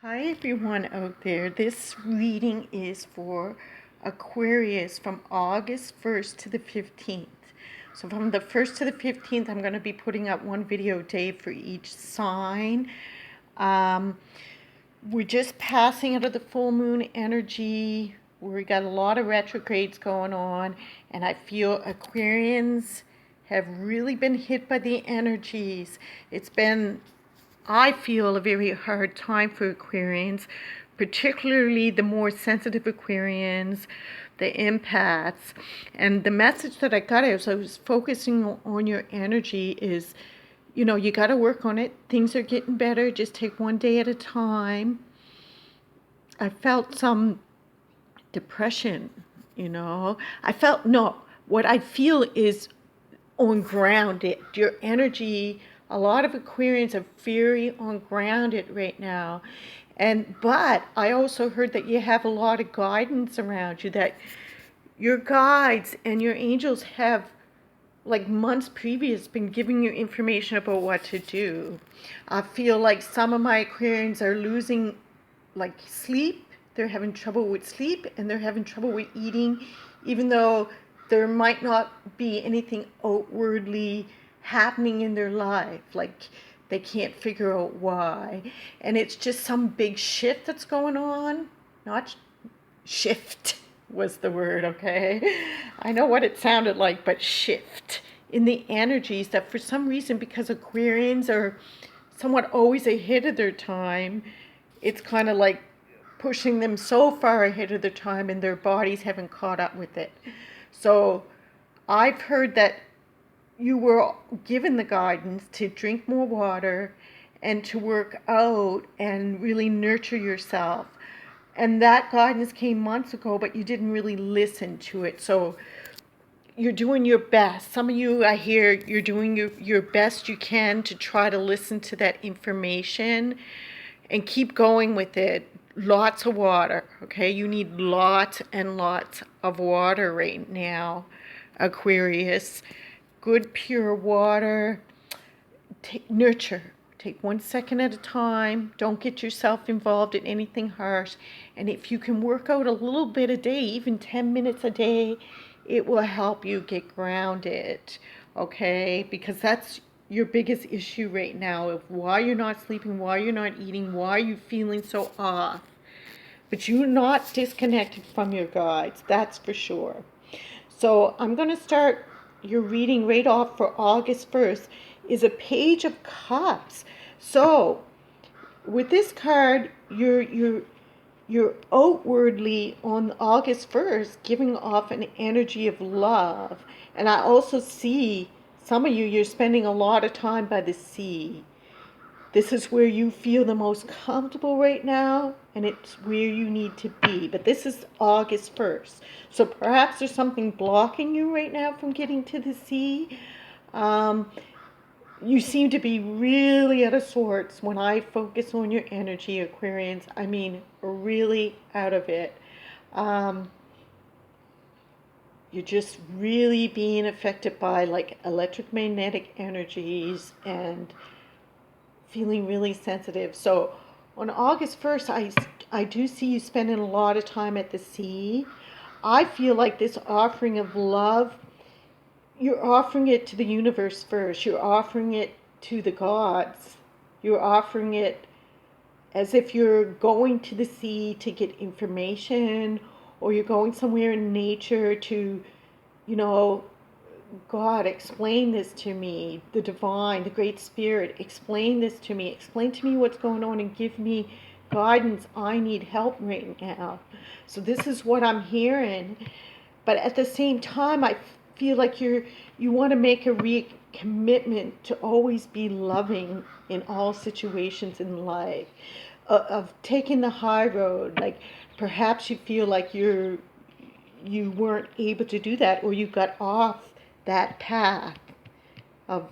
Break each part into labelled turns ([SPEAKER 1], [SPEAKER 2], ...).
[SPEAKER 1] Hi everyone out there. This reading is for Aquarius from August 1st to the 15th. So from the 1st to the 15th, I'm going to be putting up one video a day for each sign. We're just passing out of the full moon energy. We got a lot of retrogrades going on, and I feel Aquarians have really been hit by the energies. It's been, I feel, a very hard time for Aquarians, particularly the more sensitive Aquarians, the empaths. And the message that I got as I was focusing on your energy is, you got to work on it. Things are getting better. Just take one day at a time. I felt some depression, what I feel is ungrounded. Your energy, a lot of Aquarians are very ungrounded right now. But I also heard that you have a lot of guidance around you, that your guides and your angels have, like months previous, been giving you information about what to do. I feel like some of my Aquarians are losing sleep. They're having trouble with sleep and they're having trouble with eating, even though there might not be anything outwardly happening in their life. Like they can't figure out why. And it's just some big shift that's going on. Not shift was the word, okay? I know what it sounded like, but shift in the energies that for some reason, because Aquarians are somewhat always ahead of their time, it's kind of like pushing them so far ahead of their time and their bodies haven't caught up with it. So I've heard that you were given the guidance to drink more water and to work out and really nurture yourself. And that guidance came months ago, but you didn't really listen to it. So you're doing your best. Some of you, I hear, you're doing your best you can to try to listen to that information and keep going with it. Lots of water, okay? You need lots and lots of water right now, Aquarius. Good, pure water. Nurture. Take 1 second at a time. Don't get yourself involved in anything harsh. And if you can work out a little bit a day, even 10 minutes a day, it will help you get grounded, okay? Because that's your biggest issue right now of why you're not sleeping, why you're not eating, why you're feeling so off. But you're not disconnected from your guides, that's for sure. So I'm going to start your reading right off for August 1st is a Page of Cups. So with this card, you're outwardly on August 1st giving off an energy of love. And I also see some of you're spending a lot of time by the sea. This is where you feel the most comfortable right now, and it's where you need to be. But this is August 1st. So perhaps there's something blocking you right now from getting to the sea. You seem to be really out of sorts when I focus on your energy, Aquarians. I mean, really out of it. You're just really being affected by like electromagnetic energies and feeling really sensitive. So on August 1st, I do see you spending a lot of time at the sea. I feel like this offering of love, you're offering it to the universe first. You're offering it to the gods. You're offering it as if you're going to the sea to get information, or you're going somewhere in nature to, God, explain this to me. The divine, the great spirit, explain this to me. Explain to me what's going on and give me guidance. I need help right now. So this is what I'm hearing. But at the same time, I feel like you want to make a recommitment to always be loving in all situations in life, of taking the high road. Like perhaps you feel like you weren't able to do that, or you got off that path of,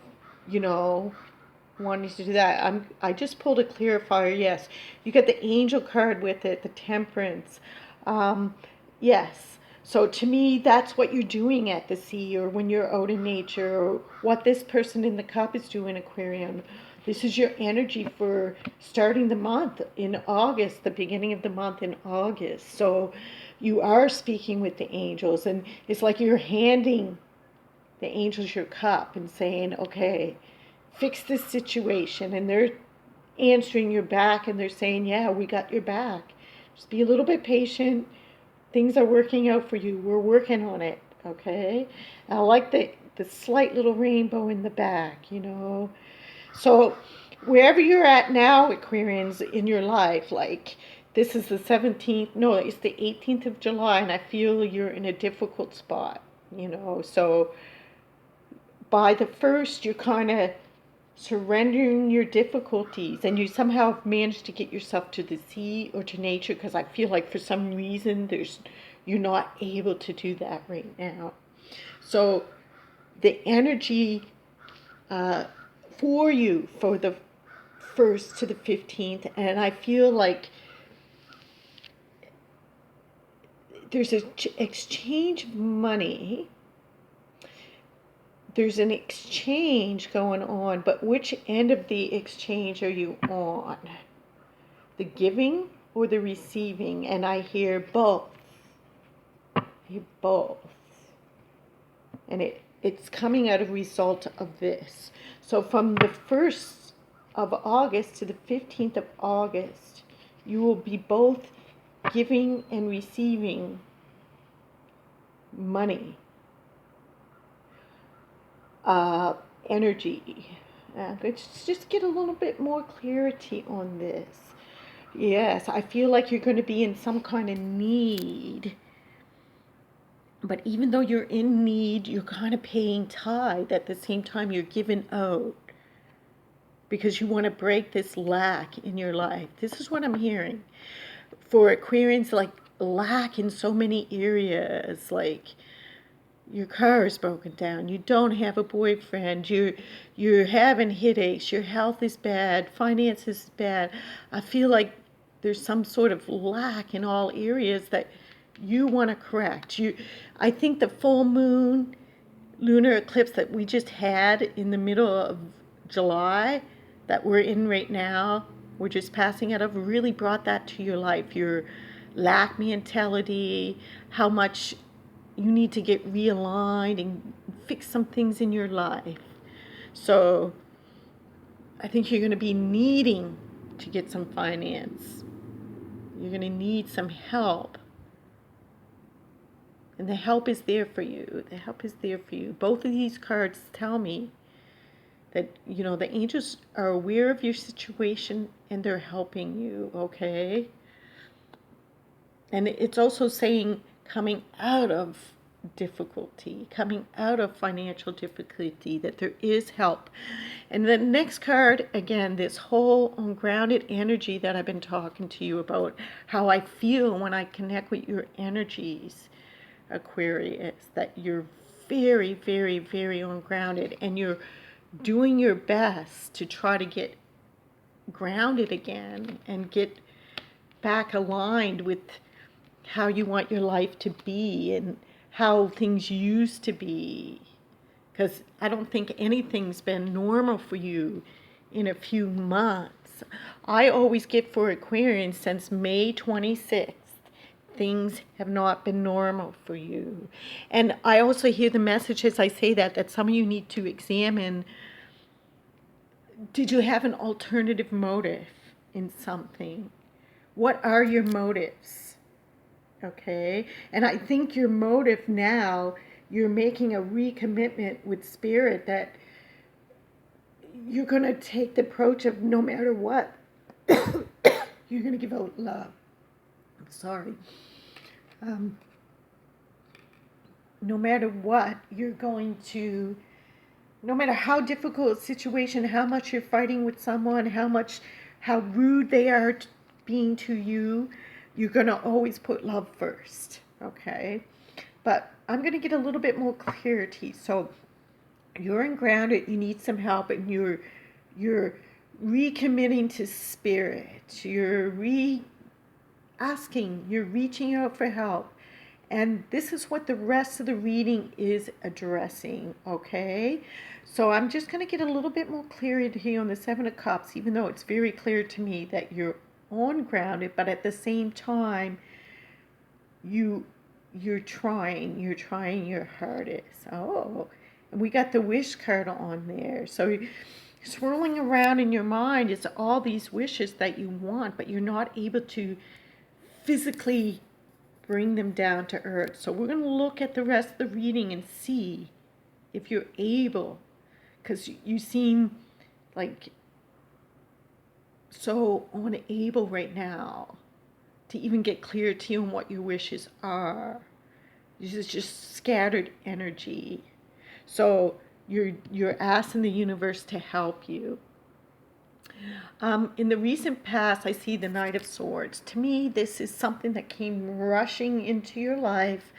[SPEAKER 1] wanting to do that. I just pulled a clarifier. Yes, you got the angel card with it, the temperance. Yes. So to me, that's what you're doing at the sea, or when you're out in nature, or what this person in the cup is doing, Aquarian. This is your energy for starting the month in August, the beginning of the month in August. So you are speaking with the angels, and it's like you're handing the angels your cup and saying, okay, fix this situation. And they're answering your back and they're saying, yeah, we got your back. Just be a little bit patient. Things are working out for you. We're working on it, okay? And I like the slight little rainbow in the back, you know. So wherever you're at now, Aquarians, in your life, like this is the 17th, no, it's the 18th of July, and I feel you're in a difficult spot, you know. So by the first, you're kind of surrendering your difficulties, and you somehow have managed to get yourself to the sea or to nature, because I feel like for some reason you're not able to do that right now. So the energy for you for the 1st to the 15th, and I feel like there's an exchange of money. There's an exchange going on, but which end of the exchange are you on? The giving or the receiving? And I hear both. I hear both. And it's coming out of a result of this. So from the 1st of August to the 15th of August, you will be both giving and receiving money. Energy. Let's just get a little bit more clarity on this. Yes, I feel like you're going to be in some kind of need. But even though you're in need, you're kind of paying tithe at the same time you're giving out. Because you want to break this lack in your life. This is what I'm hearing. For Aquarians, like lack in so many areas, like your car is broken down, you don't have a boyfriend, you're having headaches, your health is bad, finances is bad. I feel like there's some sort of lack in all areas that you want to correct. I think the full moon lunar eclipse that we just had in the middle of July, that we're in right now, we're just passing out of, really brought that to your life. Your lack mentality, how much you need to get realigned and fix some things in your life. So I think you're going to be needing to get some finance. You're going to need some help. And the help is there for you. The help is there for you. Both of these cards tell me that, you know, the angels are aware of your situation and they're helping you, okay? And it's also saying coming out of difficulty, coming out of financial difficulty, that there is help. And the next card, again, this whole ungrounded energy that I've been talking to you about, how I feel when I connect with your energies, Aquarius, that you're very, very, very ungrounded, and you're doing your best to try to get grounded again and get back aligned with how you want your life to be and how things used to be. Because I don't think anything's been normal for you in a few months. I always get for Aquarians since May 26th, things have not been normal for you. And I also hear the message as I say that some of you need to examine, did you have an alternative motive in something? What are your motives? Okay? And I think your motive now, you're making a recommitment with Spirit that you're going to take the approach of no matter what, you're going to give out love. I'm sorry. No matter what, you're going to, no matter how difficult a situation, how much you're fighting with someone, how rude they are being to you, you're going to always put love first, okay? But I'm going to get a little bit more clarity. So you're ungrounded, you need some help, and you're recommitting to Spirit. You're asking, you're reaching out for help. And this is what the rest of the reading is addressing, okay? So I'm just going to get a little bit more clarity on the Seven of Cups, even though it's very clear to me that you're on grounded, but at the same time, you're trying your hardest. Oh, and we got the wish card on there. So swirling around in your mind is all these wishes that you want, but you're not able to physically bring them down to earth. So we're going to look at the rest of the reading and see if you're able, because you seem like so unable right now to even get clarity on what your wishes are. This is just scattered energy. So you're asking the universe to help you. In the recent past, I see the Knight of Swords. To me, this is something that came rushing into your life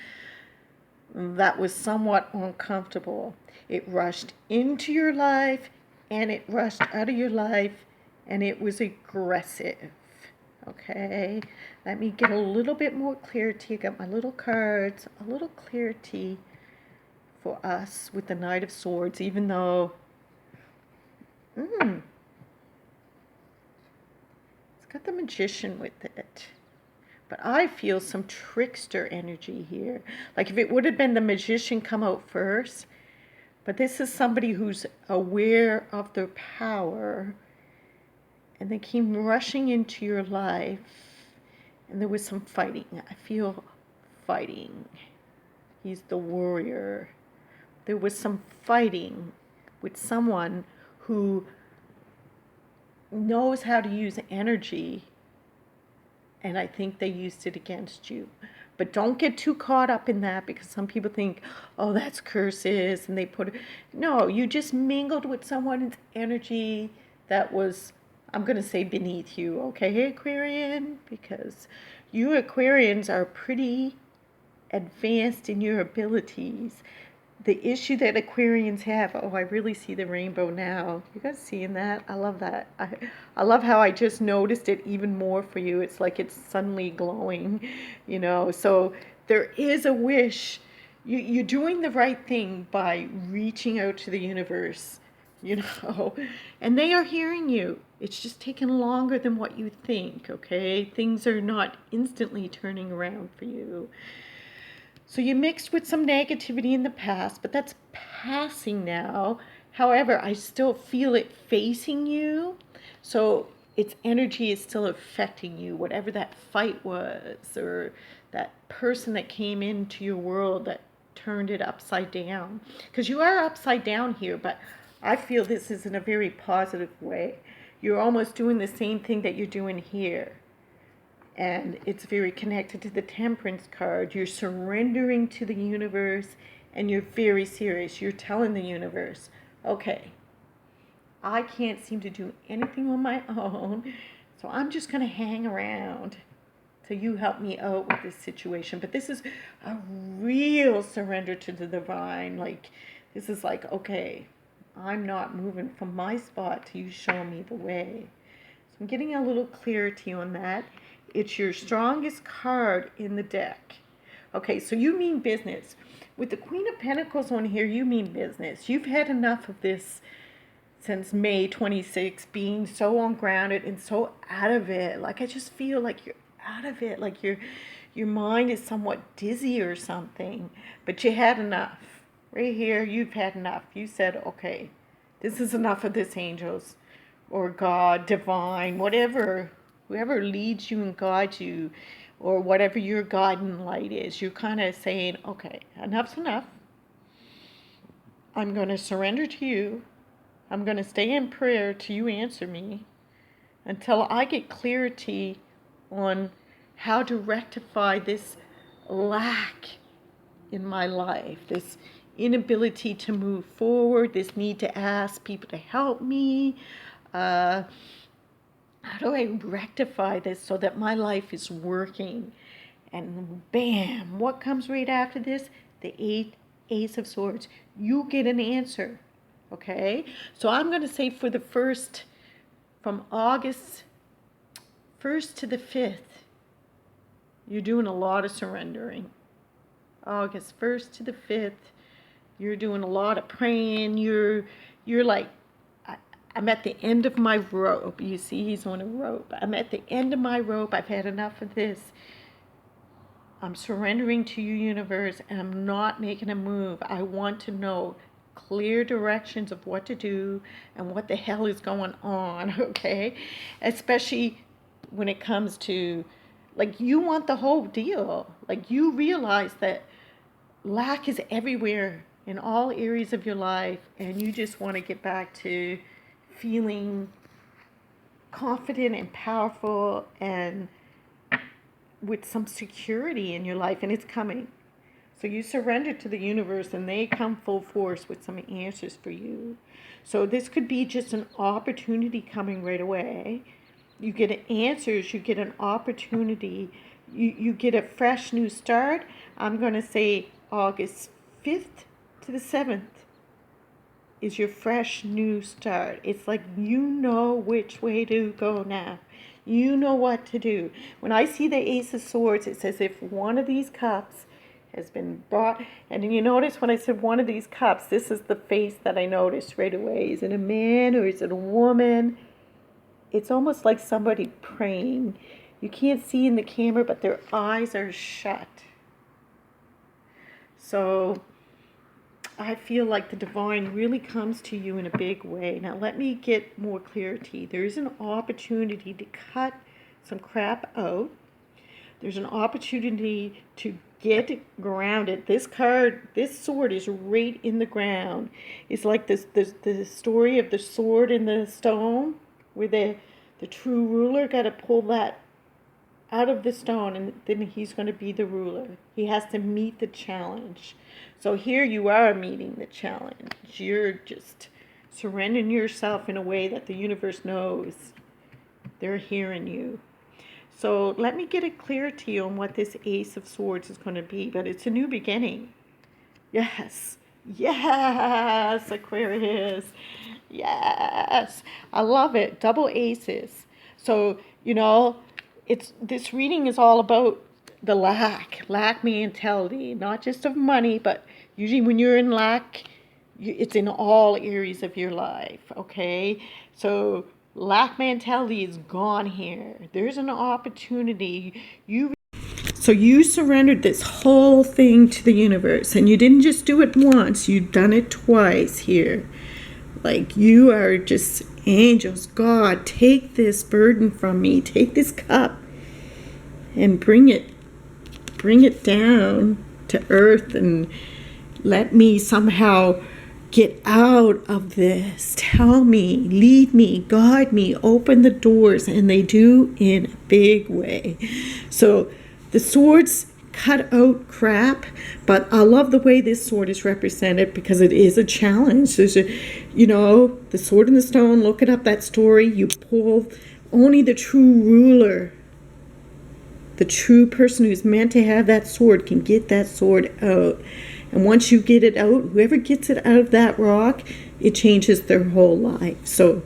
[SPEAKER 1] that was somewhat uncomfortable. It rushed into your life and it rushed out of your life, and it was aggressive. Okay, let me get a little bit more clarity. I got my little cards, a little clarity for us with the Knight of Swords, even though it's got the Magician with it. But I feel some trickster energy here. Like if it would have been the Magician come out first, but this is somebody who's aware of their power, and they came rushing into your life, and there was some fighting. I feel fighting. He's the warrior. There was some fighting with someone who knows how to use energy, and I think they used it against you. But don't get too caught up in that, because some people think, oh, that's curses, and they put it. No, you just mingled with someone's energy that was, I'm going to say, beneath you, okay, Aquarian? Because you Aquarians are pretty advanced in your abilities. The issue that Aquarians have, oh, I really see the rainbow now. You guys seeing that? I love that. I love how I just noticed it even more for you. It's like it's suddenly glowing, you know. So there is a wish. You're doing the right thing by reaching out to the universe, you know, and they are hearing you. It's just taking longer than what you think, okay? Things are not instantly turning around for you. So you mixed with some negativity in the past, but that's passing now. However, I still feel it facing you. So its energy is still affecting you, whatever that fight was, or that person that came into your world that turned it upside down. Because you are upside down here, but I feel this is in a very positive way. You're almost doing the same thing that you're doing here. And it's very connected to the Temperance card. You're surrendering to the universe, and you're very serious. You're telling the universe, okay, I can't seem to do anything on my own, so I'm just going to hang around till you help me out with this situation. But this is a real surrender to the divine. Like, this is like, okay, I'm not moving from my spot till you show me the way. So I'm getting a little clarity on that. It's your strongest card in the deck. Okay, so you mean business. With the Queen of Pentacles on here, you mean business. You've had enough of this since May 26, being so ungrounded and so out of it. Like, I just feel like you're out of it. Like your mind is somewhat dizzy or something. But you had enough. Right here, you've had enough. You said, okay, this is enough of this, angels, or God, divine, whatever. Whoever leads you and guides you, or whatever your guiding light is, you're kind of saying, okay, enough's enough. I'm going to surrender to you. I'm going to stay in prayer till you answer me, until I get clarity on how to rectify this lack in my life, this inability to move forward, this need to ask people to help me. How do I rectify this so that my life is working? And bam, what comes right after this? The Ace of Swords. You get an answer, okay? So I'm going to say for the first, from August 1st to the 5th, you're doing a lot of surrendering. August 1st to the 5th. You're doing a lot of praying. You're like, I'm at the end of my rope. You see, he's on a rope. I'm at the end of my rope. I've had enough of this. I'm surrendering to you, universe, and I'm not making a move. I want to know clear directions of what to do and what the hell is going on, okay? Especially when it comes to, like, you want the whole deal. Like, you realize that lack is everywhere in all areas of your life, and you just want to get back to feeling confident and powerful and with some security in your life, and it's coming. So you surrender to the universe, and they come full force with some answers for you. So this could be just an opportunity coming right away. You get answers, you get an opportunity, you get a fresh new start. I'm going to say August 5th to the 7th is your fresh new start. It's like you know which way to go now. You know what to do. When I see the Ace of Swords, it's as if one of these cups has been brought. And you notice when I said one of these cups, this is the face that I noticed right away. Is it a man or is it a woman? It's almost like somebody praying. You can't see in the camera, but their eyes are shut. So I feel like the divine really comes to you in a big way. Now let me get more clarity. There is an opportunity to cut some crap out. There's an opportunity to get grounded. This sword is right in the ground. It's like the story of the sword in the stone, where the true ruler got to pull that out of the stone, and then he's going to be the ruler. He has to meet the challenge. So here you are meeting the challenge. You're just surrendering yourself in a way that the universe knows they're hearing you. So let me get a clarity on what this Ace of Swords is going to be. But it's a new beginning. Yes. Yes, Aquarius. Yes. I love it. Double aces. So, this reading is all about the lack mentality, not just of money, but usually when you're in lack, it's in all areas of your life, okay? So lack mentality is gone here. There's an opportunity. So you surrendered this whole thing to the universe, and you didn't just do it once, you've done it twice here. Like, you are just angels. God, take this burden from me. Take this cup and bring it down to earth, and let me somehow get out of this. Tell me, lead me, guide me, open the doors, and they do in a big way. So the swords cut out crap, but I love the way this sword is represented because it is a challenge. There's the sword in the stone. Look it up, that story. You pull only the true ruler. The true person who's meant to have that sword can get that sword out. And once you get it out, whoever gets it out of that rock, it changes their whole life. So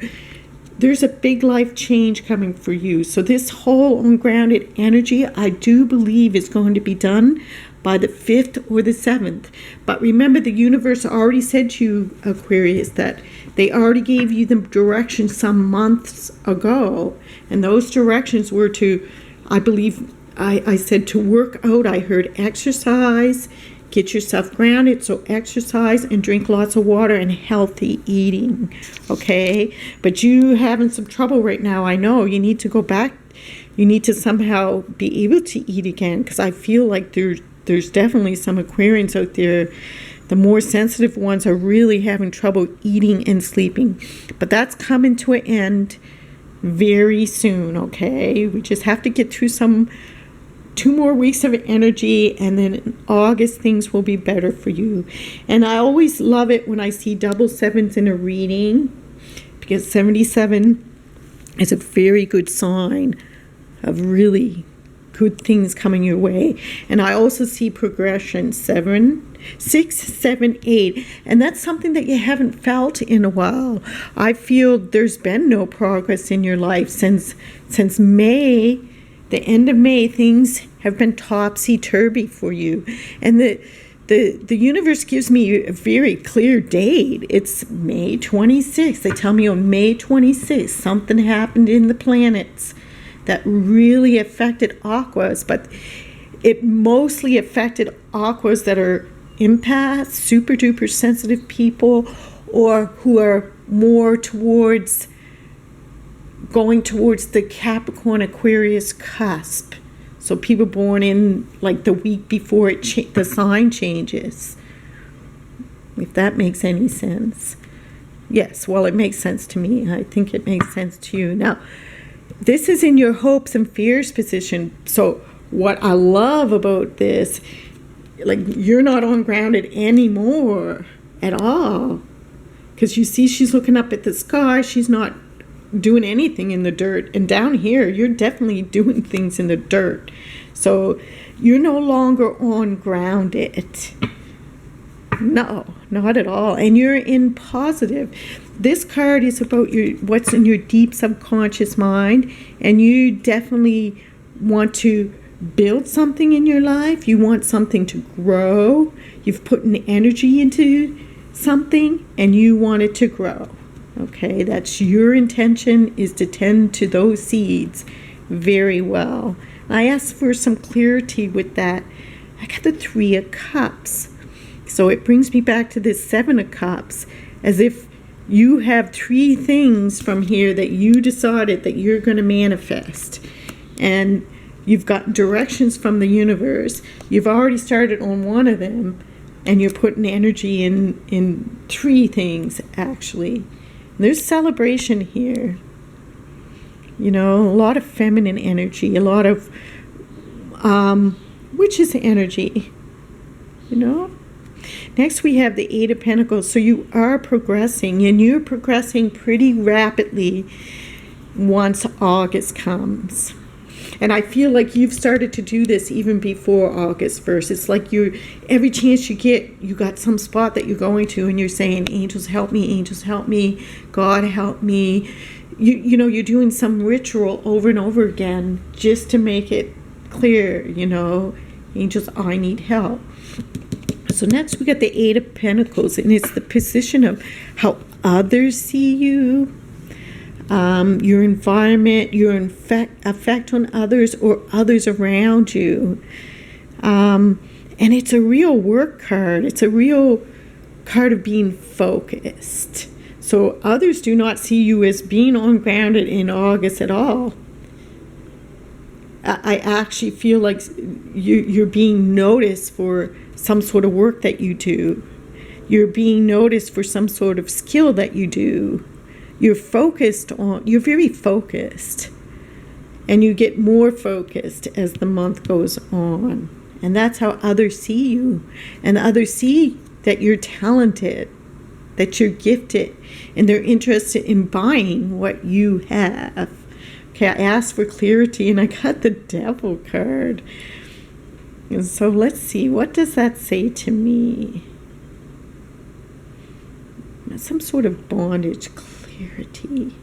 [SPEAKER 1] there's a big life change coming for you. So this whole ungrounded energy, I do believe, is going to be done by the 5th or the 7th. But remember, the universe already said to you, Aquarius, that they already gave you the directions some months ago. And those directions were to, I believe, I said to work out. I heard exercise, get yourself grounded. So exercise and drink lots of water and healthy eating, okay? But you having some trouble right now. I know you need to go back. You need to somehow be able to eat again, because I feel like there's definitely some Aquarians out there. The more sensitive ones are really having trouble eating and sleeping. But that's coming to an end very soon, okay? We just have to get through 2 more weeks of energy, and then in August things will be better for you. And I always love it when I see double sevens in a reading, because 77 is a very good sign of really good things coming your way. And I also see progression, 6, 7, 8, and that's something that you haven't felt in a while. I feel there's been no progress in your life since May. the end of May, things have been topsy-turvy for you. And the universe gives me a very clear date. It's May 26th. They tell me on May 26th, something happened in the planets that really affected Aquas, but it mostly affected Aquas that are empaths, super duper sensitive people, or who are more towards going towards the Capricorn Aquarius cusp. So people born in like the week before the sign changes. If that makes any sense. Yes, well, it makes sense to me. I think it makes sense to you. Now, this is in your hopes and fears position. So what I love about this, like, you're not on grounded anymore at all. Because you see she's looking up at the sky. She's not doing anything in the dirt. And down here, you're definitely doing things in the dirt. So you're no longer on grounded. No, not at all. And you're in positive. This card is about what's in your deep subconscious mind. And you definitely want to build something in your life. You want something to grow. You've put an energy into something and you want it to grow. Okay, that's your intention, is to tend to those seeds very well. I asked for some clarity with that. I got the 3 of Cups. So it brings me back to this 7 of Cups, as if you have 3 things from here that you decided that you're going to manifest. And you've got directions from the universe. You've already started on one of them, and you're putting energy in 3 things, actually. There's celebration here. You know, a lot of feminine energy, a lot of witch's energy, you know. Next, we have the 8 of Pentacles. So you are progressing, and you're progressing pretty rapidly once August comes. And I feel like you've started to do this even before August 1st. It's like every chance you get, you got some spot that you're going to and you're saying, angels help me, God help me. You know, you're doing some ritual over and over again just to make it clear, you know, angels, I need help. So next we got the 8 of Pentacles, and it's the position of how others see you. Your environment, your effect on others or others around you. And it's a real work card. It's a real card of being focused. So others do not see you as being on grounded in August at all. I actually feel like you're being noticed for some sort of work that you do. You're being noticed for some sort of skill that you do. You're very focused, and you get more focused as the month goes on. And that's how others see you. And others see that you're talented, that you're gifted, and they're interested in buying what you have. Okay, I asked for clarity, and I got the Devil card. And so let's see, what does that say to me? Some sort of bondage. Clarity.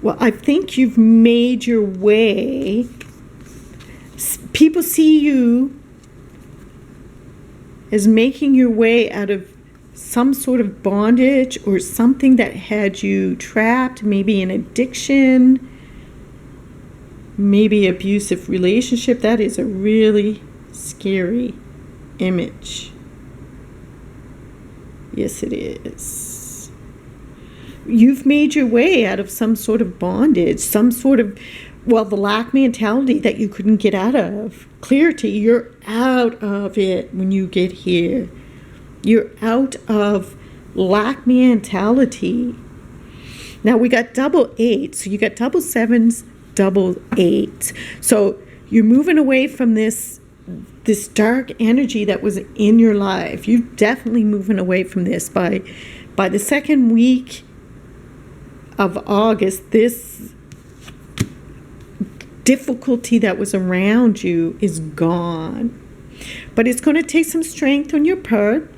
[SPEAKER 1] Well, I think you've made your way. People see you as making your way out of some sort of bondage or something that had you trapped, maybe an addiction, maybe abusive relationship. That is a really scary image. Yes, it is. You've made your way out of some sort of bondage, some sort of, well, the lack mentality that you couldn't get out of. Clarity, you're out of it when you get here. You're out of lack mentality. Now we got double 8, so you got double 7s, double 8. So you're moving away from this dark energy that was in your life. You're definitely moving away from this. By the second week of August, this difficulty that was around you is gone. But it's going to take some strength on your part.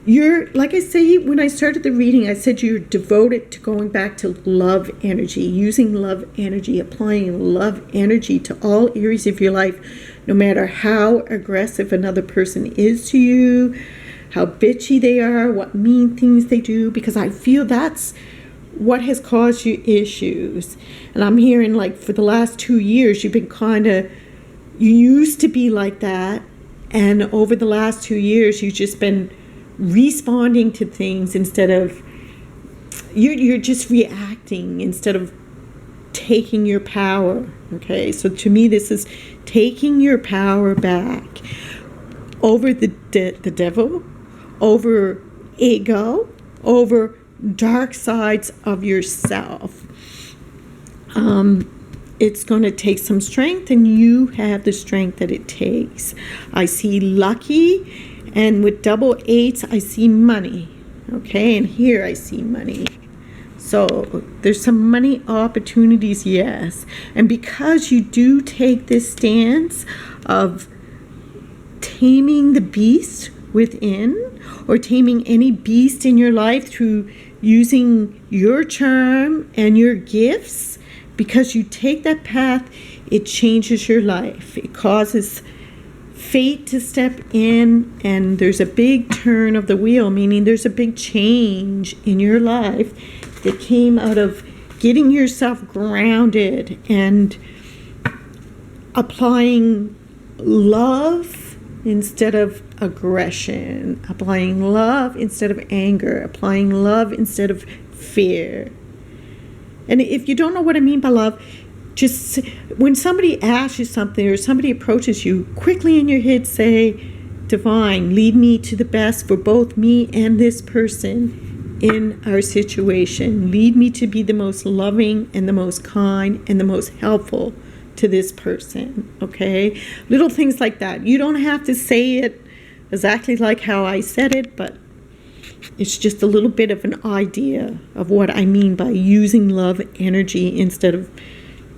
[SPEAKER 1] you're, like I say, when I started the reading, I said you're devoted to going back to love energy, using love energy, applying love energy to all areas of your life, no matter how aggressive another person is to you, how bitchy they are, what mean things they do, because I feel that's what has caused you issues. And I'm hearing, like, for the last 2 years, you've been you used to be like that, and over the last 2 years, you've just been responding to things instead of, you're just reacting instead of taking your power. Okay, so to me, this is taking your power back over the devil, over ego, over dark sides of yourself. It's going to take some strength, and you have the strength that it takes. I see lucky, and with double eights, I see money. Okay, and here I see money. So there's some money opportunities, yes. And because you do take this stance of taming the beast within, or taming any beast in your life through using your charm and your gifts, because you take that path, it changes your life. It causes fate to step in, and there's a big turn of the wheel, meaning there's a big change in your life that came out of getting yourself grounded and applying love instead of aggression, applying love instead of anger, applying love instead of fear. And if you don't know what I mean by love, just when somebody asks you something or somebody approaches you, quickly in your head say, Divine, lead me to the best for both me and this person in our situation. Lead me to be the most loving and the most kind and the most helpful to this person, okay? Little things like that. You don't have to say it exactly like how I said it, but it's just a little bit of an idea of what I mean by using love energy instead of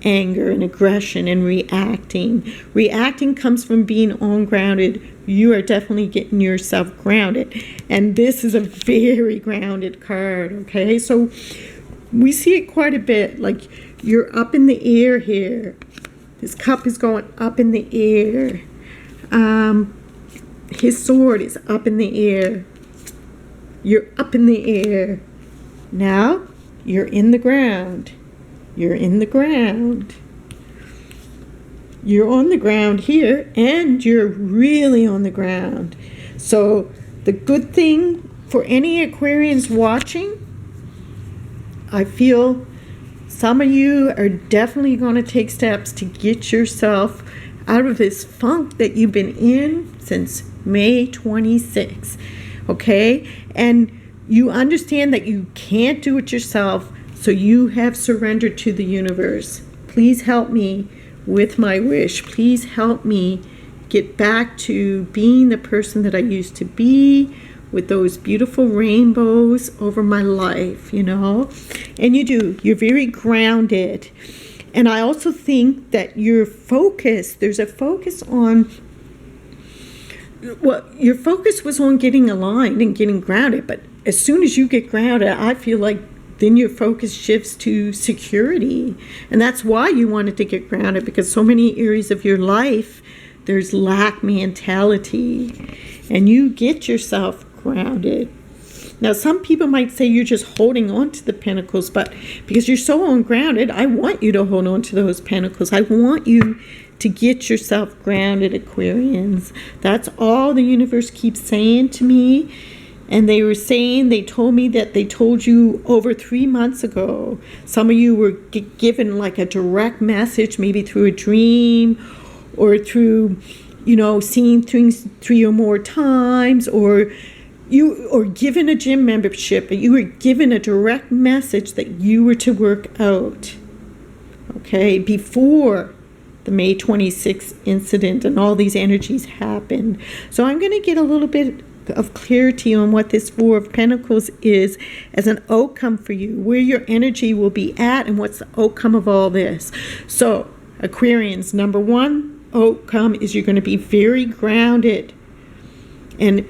[SPEAKER 1] anger and aggression and reacting. Reacting comes from being ungrounded. You are definitely getting yourself grounded. And this is a very grounded card, okay? So we see it quite a bit. Like, you're up in the air here. His cup is going up in the air. His sword is up in the air. You're up in the air. Now, you're in the ground. You're in the ground. You're on the ground here, and you're really on the ground. So, the good thing for any Aquarians watching, I feel some of you are definitely going to take steps to get yourself out of this funk that you've been in since May 26th. Okay? And you understand that you can't do it yourself, so you have surrendered to the universe. Please help me with my wish. Please help me get back to being the person that I used to be, with those beautiful rainbows over my life, you know? And you do. You're very grounded. And I also think that your focus, there's a focus on, well, your focus was on getting aligned and getting grounded. But as soon as you get grounded, I feel like then your focus shifts to security. And that's why you wanted to get grounded, because so many areas of your life, there's lack mentality. And you get yourself grounded. Now, some people might say you're just holding on to the pentacles, but because you're so ungrounded, I want you to hold on to those pentacles. I want you to get yourself grounded, Aquarians. That's all the universe keeps saying to me. And they told me that they told you over 3 months ago. Some of you were given like a direct message, maybe through a dream or through, seeing things 3 or more times, or given a gym membership, but you were given a direct message that you were to work out, okay, before the May 26th incident and all these energies happened. So I'm going to get a little bit of clarity on what this Four of Pentacles is as an outcome for you, where your energy will be at, and what's the outcome of all this. So, Aquarians, number one outcome is you're going to be very grounded. And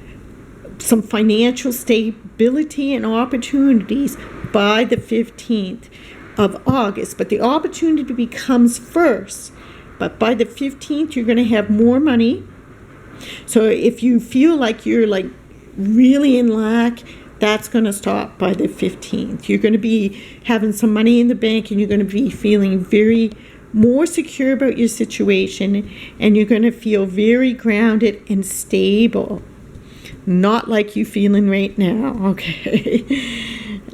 [SPEAKER 1] some financial stability and opportunities by the 15th of August. But the opportunity becomes first. But by the 15th, you're going to have more money. So if you feel like you're like really in lack, that's going to stop by the 15th. You're going to be having some money in the bank, and you're going to be feeling very more secure about your situation, and you're going to feel very grounded and stable. Not like you feeling right now, okay?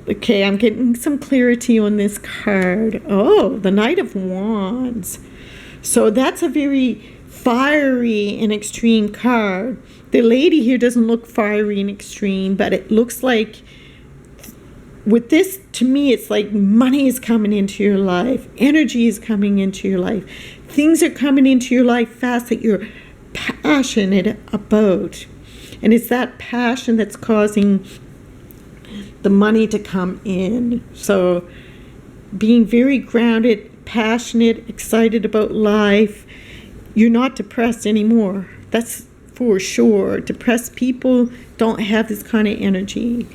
[SPEAKER 1] Okay, I'm getting some clarity on this card. Oh, the Knight of Wands. So that's a very fiery and extreme card. The lady here doesn't look fiery and extreme, but it looks like with this, to me, it's like money is coming into your life. Energy is coming into your life. Things are coming into your life fast that you're passionate about. And it's that passion that's causing the money to come in. So being very grounded, passionate, excited about life. You're not depressed anymore. That's for sure. Depressed people don't have this kind of energy.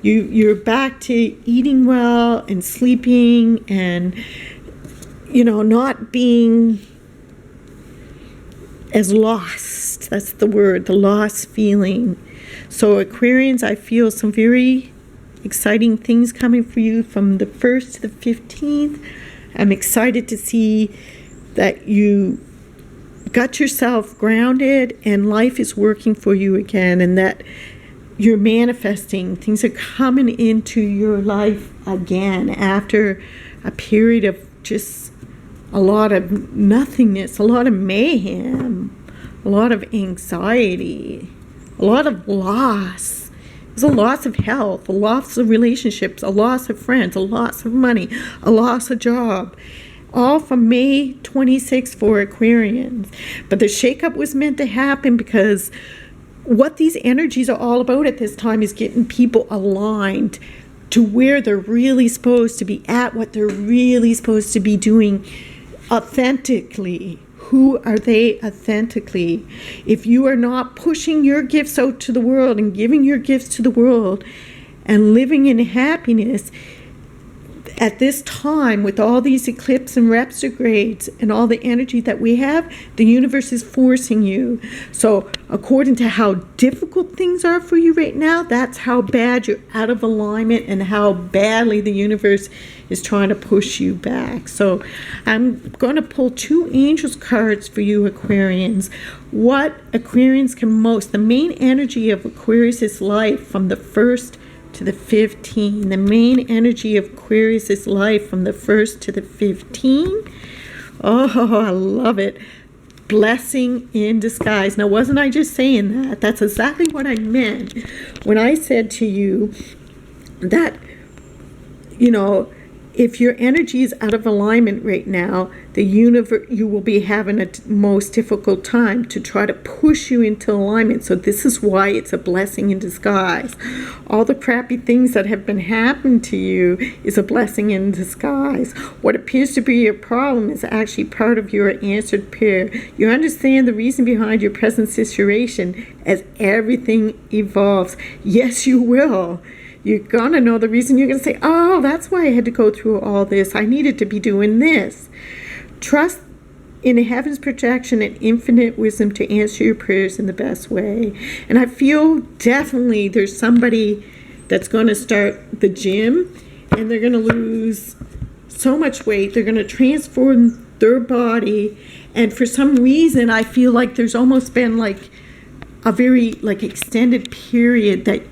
[SPEAKER 1] You're back to eating well and sleeping and, not being as lost. That's the word, the lost feeling. So Aquarians, I feel some very exciting things coming for you from the 1st to the 15th. I'm excited to see that you got yourself grounded and life is working for you again, and that you're manifesting. Things are coming into your life again after a period of just a lot of nothingness, a lot of mayhem, a lot of anxiety, a lot of loss. There's a loss of health, a loss of relationships, a loss of friends, a loss of money, a loss of job. All from May 26th for Aquarians. But the shakeup was meant to happen because what these energies are all about at this time is getting people aligned to where they're really supposed to be at, what they're really supposed to be doing authentically. Who are they authentically? If you are not pushing your gifts out to the world and giving your gifts to the world and living in happiness, at this time, with all these eclipses and retrogrades and all the energy that we have, the universe is forcing you. So according to how difficult things are for you right now, that's how bad you're out of alignment and how badly the universe is trying to push you back. So I'm going to pull 2 angels cards for you, Aquarians. What Aquarians can most, the main energy of Aquarius' life from the 1st to the 15th. The main energy of Aquarius' life from the 1st to the 15th. Oh, I love it. Blessing in disguise. Now, wasn't I just saying that? That's exactly what I meant when I said to you that, if your energy is out of alignment right now, the universe, you will be having a most difficult time to try to push you into alignment. So this is why it's a blessing in disguise. All the crappy things that have been happening to you is a blessing in disguise. What appears to be your problem is actually part of your answered prayer. You understand the reason behind your present situation as everything evolves. Yes, you will. You're going to know the reason. You're going to say, oh, that's why I had to go through all this. I needed to be doing this. Trust in heaven's protection and infinite wisdom to answer your prayers in the best way. And I feel definitely there's somebody that's going to start the gym and they're going to lose so much weight. They're going to transform their body. And for some reason, I feel like there's almost been like a very extended period that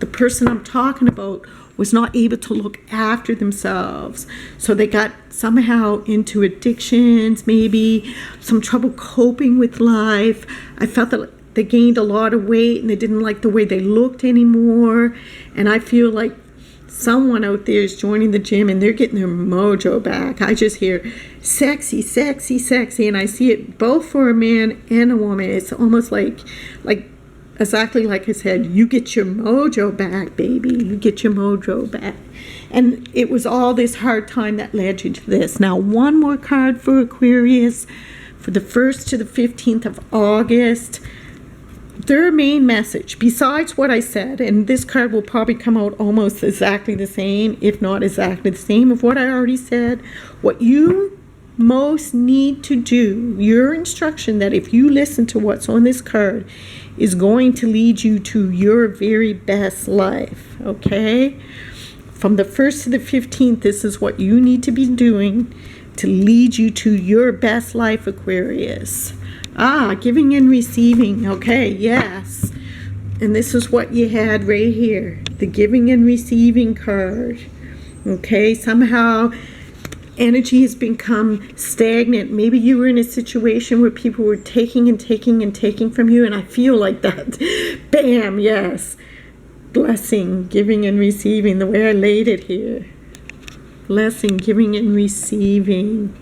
[SPEAKER 1] the person I'm talking about was not able to look after themselves. So they got somehow into addictions, maybe some trouble coping with life. I felt that they gained a lot of weight and they didn't like the way they looked anymore. And I feel like someone out there is joining the gym and they're getting their mojo back. I just hear sexy, sexy, sexy. And I see it both for a man and a woman. It's almost like exactly like I said, you get your mojo back, baby. You get your mojo back. And it was all this hard time that led you to this. Now, one more card for Aquarius for the 1st to the 15th of August. their main message, besides what I said, and this card will probably come out almost exactly the same, if not exactly the same of what I already said, what you most need to do, your instruction that if you listen to what's on this card, is going to lead you to your very best life, okay? From the 1st to the 15th, this is what you need to be doing to lead you to your best life, Aquarius. Giving and receiving. Okay, yes. And this is what you had right here. The giving and receiving card. Okay, somehow energy has become stagnant. Maybe you were in a situation where people were taking and taking and taking from you, and I feel like that. Bam, yes. Blessing, giving and receiving, the way I laid it here. Blessing, giving and receiving.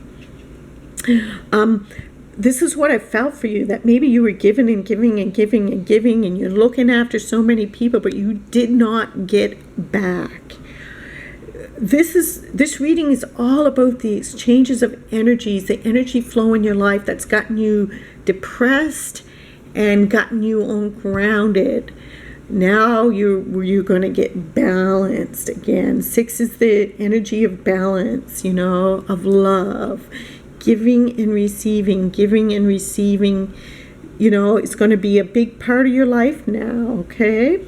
[SPEAKER 1] This is what I felt for you, that maybe you were giving and giving and giving and giving, and you're looking after so many people, but you did not get back. This reading is all about the exchanges of energies, the energy flow in your life that's gotten you depressed and gotten you ungrounded. Now you're going to get balanced again. 6 is the energy of balance, of love. Giving and receiving, it's going to be a big part of your life now, okay?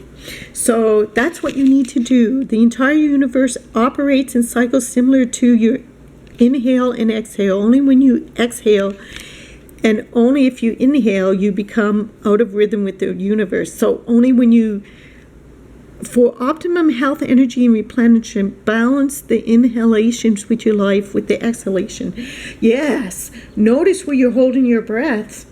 [SPEAKER 1] So that's what you need to do. The entire universe operates in cycles similar to your inhale and exhale. Only when you exhale and only if you inhale, you become out of rhythm with the universe. So only when you, for optimum health, energy, and replenishment, balance the inhalations with your life with the exhalation. Yes, notice where you're holding your breath.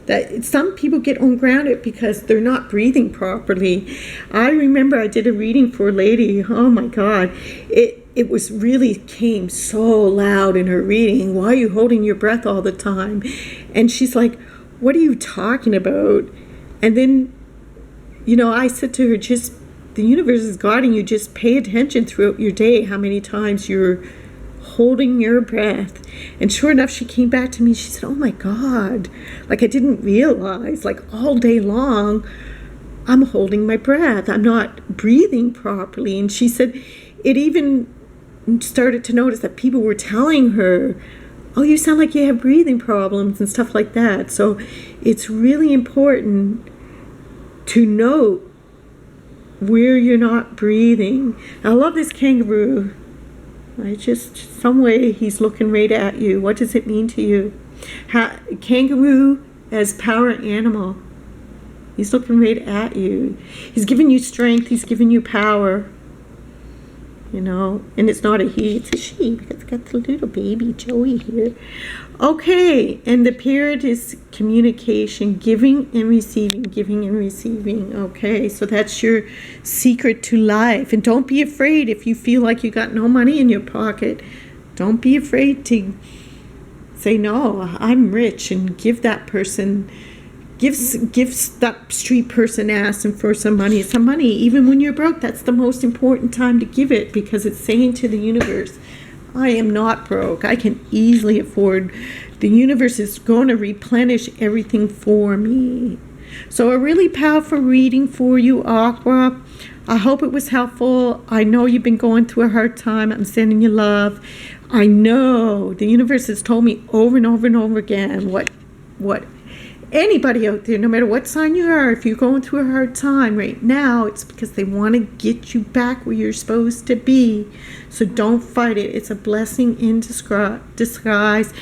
[SPEAKER 1] That some people get ungrounded because they're not breathing properly. I remember I did a reading for a lady. Oh my God, it was really came so loud in her reading. Why are you holding your breath all the time? And she's like, what are you talking about? And then, I said to her, just the universe is guiding you. Just pay attention throughout your day how many times you're holding your breath. And sure enough, she came back to me. She said, oh my God, like I didn't realize, like all day long, I'm holding my breath. I'm not breathing properly. And she said it even started to notice that people were telling her, oh, you sound like you have breathing problems and stuff like that. So it's really important to note where you're not breathing. I love this kangaroo. Some way he's looking right at you. What does it mean to you? Kangaroo as power animal. He's looking right at you. He's giving you strength. He's giving you power. And it's not a he, it's a she, because it's got the little baby Joey here. Okay, and the period is communication, giving and receiving. Okay, so that's your secret to life. And don't be afraid if you feel like you got no money in your pocket. Don't be afraid to say, no, I'm rich, and give that person, gives that street person asking for some money. Even when you're broke. That's the most important time to give it, because it's saying to the universe, I am not broke. I can easily afford. The universe is going to replenish everything for me. So a really powerful reading for you, Aqua. I hope it was helpful. I know you've been going through a hard time. I'm sending you love. I know the universe has told me over and over and over again what anybody out there, no matter what sign you are, if you're going through a hard time right now, it's because they want to get you back where you're supposed to be. So don't fight it. It's a blessing in disguise.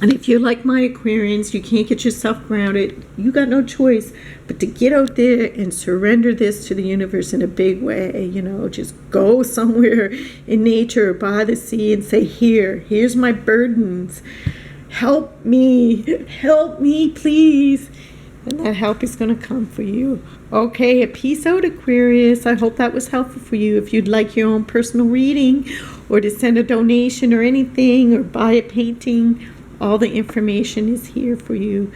[SPEAKER 1] And if you're like my Aquarians, you can't get yourself grounded, you got no choice but to get out there and surrender this to the universe in a big way. Just go somewhere in nature or by the sea and say, here's my burdens. Help me, please. And that help is going to come for you. Okay, a peace out, Aquarius. I hope that was helpful for you. If you'd like your own personal reading, or to send a donation or anything, or buy a painting, all the information is here for you.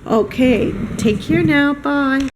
[SPEAKER 1] Okay, take care now. Bye.